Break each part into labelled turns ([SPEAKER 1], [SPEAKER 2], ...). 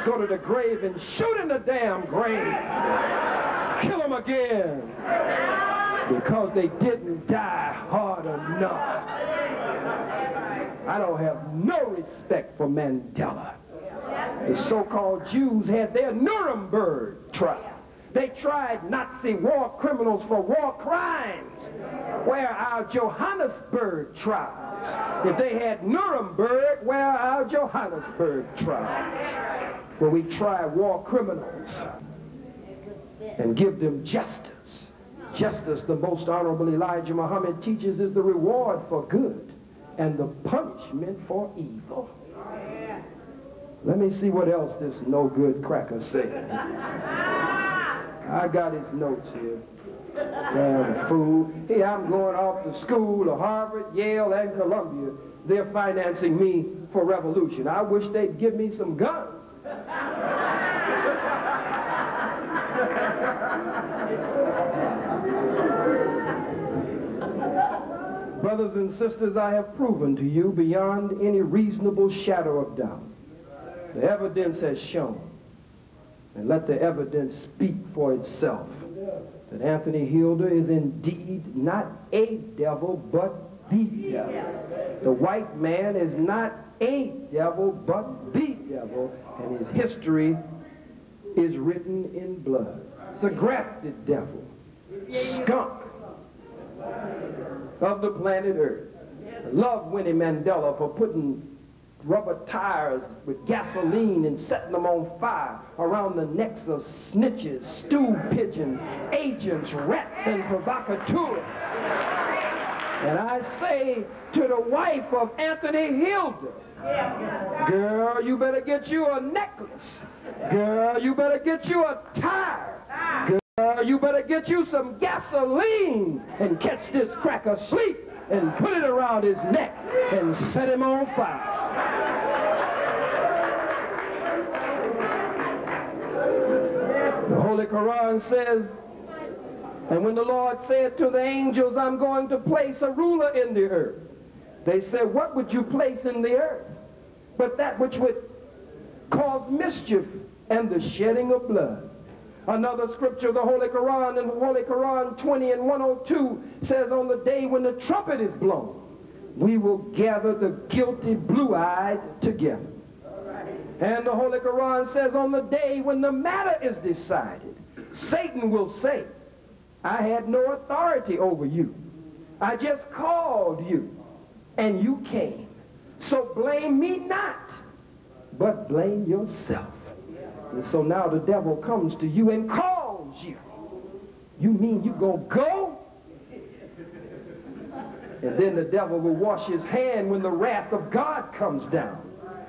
[SPEAKER 1] go to the grave and shoot in the damn grave. Kill them again. Because they didn't die hard enough. I don't have no respect for Mandela. The so-called Jews had their Nuremberg trial. They tried Nazi war criminals for war crimes. Where are our Johannesburg trials? If they had Nuremberg, where are our Johannesburg trials? Where we try war criminals and give them justice. Justice, the most honorable Elijah Muhammad teaches, is the reward for good and the punishment for evil. Let me see what else this no-good cracker said. I got his notes here. Damn fool. Hey, I'm going off to school to Harvard, Yale, and Columbia. They're financing me for revolution. I wish they'd give me some guns. Brothers and sisters, I have proven to you beyond any reasonable shadow of doubt. The evidence has shown, and let the evidence speak for itself, that Anthony Hilder is indeed not a devil, but the devil. The white man is not a devil, but the devil, and his history is written in blood. It's a grafted devil, skunk of the planet Earth. I love Winnie Mandela for putting rubber tires with gasoline and setting them on fire around the necks of snitches, stool pigeons, agents, rats, and provocateurs. And I say to the wife of Anthony Hilder, girl, you better get you a necklace. Girl, you better get you a tire. Girl, you better get you some gasoline and catch this cracker asleep and put it around his neck and set him on fire. The Holy Quran says, and when the Lord said to the angels, I'm going to place a ruler in the earth, they said, what would you place in the earth? But that which would cause mischief and the shedding of blood. Another scripture, the Holy Quran, in Holy Quran 20 and 102 says, on the day when the trumpet is blown, we will gather the guilty blue-eyed together. And the Holy Quran says, on the day when the matter is decided, Satan will say, I had no authority over you. I just called you, and you came. So blame me not, but blame yourself. And so now the devil comes to you and calls you. You mean you gonna go? And then the devil will wash his hand when the wrath of God comes down.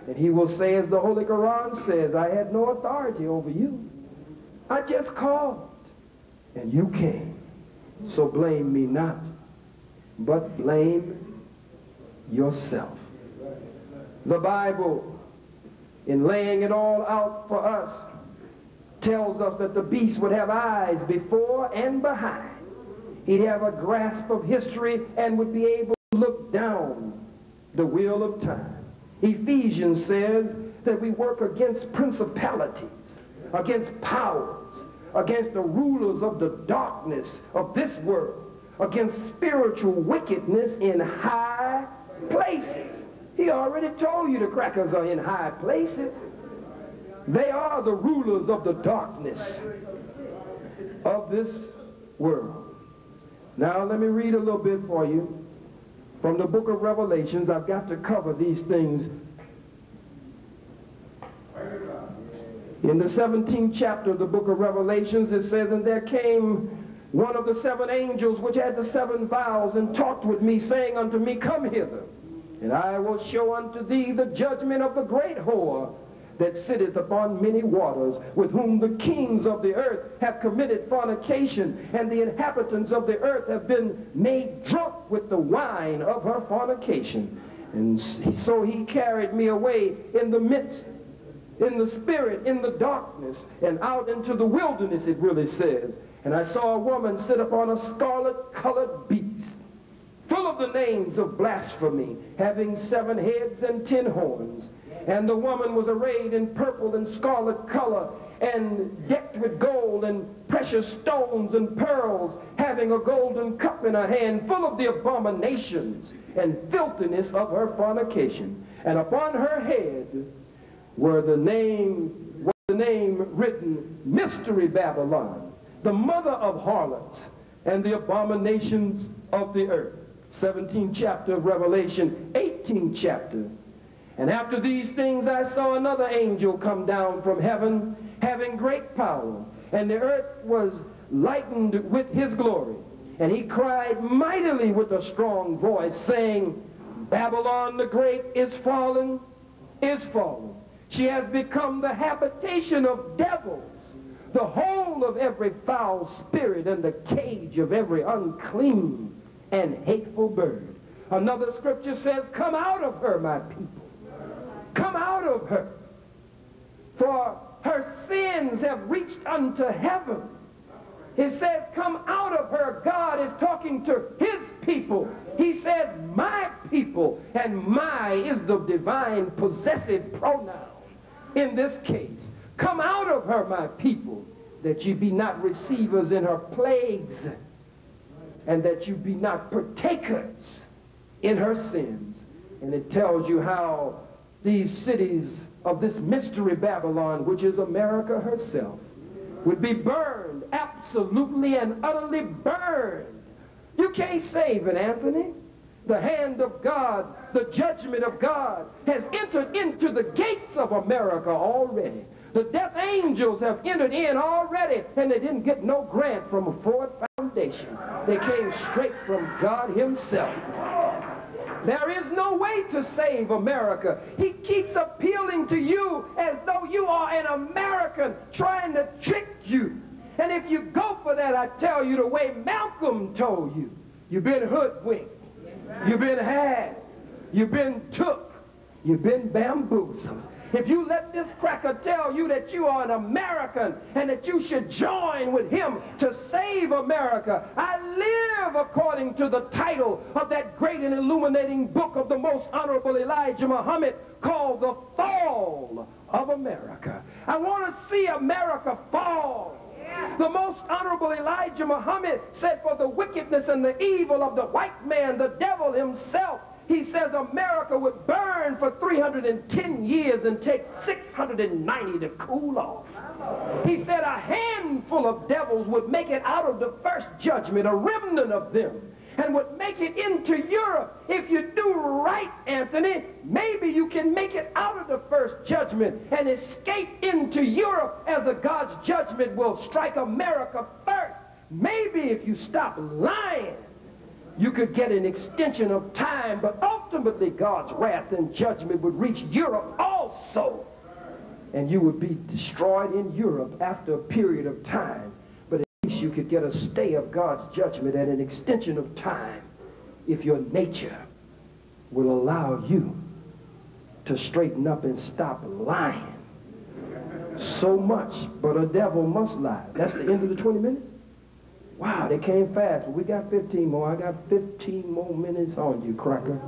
[SPEAKER 1] And he will say, as the Holy Quran says, I had no authority over you. I just called, and you came. So blame me not, but blame yourself. The Bible, in laying it all out for us, tells us that the beast would have eyes before and behind. He'd have a grasp of history and would be able to look down the wheel of time. Ephesians says that we work against principalities, against powers, against the rulers of the darkness of this world, against spiritual wickedness in high places. He already told you the crackers are in high places. They are the rulers of the darkness of this world. Now let me read a little bit for you from the book of Revelations. I've got to cover these things. In the 17th chapter of the book of Revelations, it says, and there came one of the seven angels which had the seven vials, and talked with me, saying unto me, come hither, and I will show unto thee the judgment of the great whore that sitteth upon many waters, with whom the kings of the earth have committed fornication, and the inhabitants of the earth have been made drunk with the wine of her fornication. And so he carried me away in the midst, in the spirit, in the darkness, and out into the wilderness, it really says. And I saw a woman sit upon a scarlet-colored beast, full of the names of blasphemy, having 7 heads and 10 horns. And the woman was arrayed in purple and scarlet color, and decked with gold and precious stones and pearls, having a golden cup in her hand, full of the abominations and filthiness of her fornication. And upon her head was the name written, Mystery Babylon, the mother of harlots and the abominations of the earth. 17th chapter of Revelation, 18th chapter. And after these things I saw another angel come down from heaven, having great power, and the earth was lightened with his glory. And he cried mightily with a strong voice, saying, Babylon the great is fallen, is fallen. She has become the habitation of devils, the hole of every foul spirit, and the cage of every unclean and hateful bird. Another scripture says, come out of her, my people. Come out of her. For her sins have reached unto heaven. It says, come out of her. God is talking to his people. He says, my people, and my is the divine possessive pronoun in this case. Come out of her, my people, that ye be not receivers in her plagues, and that you be not partakers in her sins. And it tells you how these cities of this mystery Babylon, which is America herself, would be burned, absolutely and utterly burned. You can't save it, Anthony. The hand of God, the judgment of God has entered into the gates of America already. The death angels have entered in already, and they didn't get no grant from a Ford Foundation. They came straight from God himself. There is no way to save America. He keeps appealing to you as though you are an American, trying to trick you. And if you go for that, I tell you the way Malcolm told you, you've been hoodwinked, you've been had, you've been took, you've been bamboozled. If you let this cracker tell you that you are an American and that you should join with him to save America, I live according to the title of that great and illuminating book of the most honorable Elijah Muhammad called The Fall of America. I want to see America fall. The most honorable Elijah Muhammad said, for the wickedness and the evil of the white man, the devil himself, he says America would burn for 310 years and take 690 to cool off. He said a handful of devils would make it out of the first judgment, a remnant of them, and would make it into Europe. If you do right, Anthony, maybe you can make it out of the first judgment and escape into Europe as the God's judgment will strike America first. Maybe if you stop lying, you could get an extension of time, but ultimately God's wrath and judgment would reach Europe also. And you would be destroyed in Europe after a period of time. But at least you could get a stay of God's judgment and an extension of time if your nature will allow you to straighten up and stop lying so much. But a devil must lie. That's the end of the 20 minutes? Wow, they came fast. Well, we got 15 more. I got 15 more minutes on you, cracker.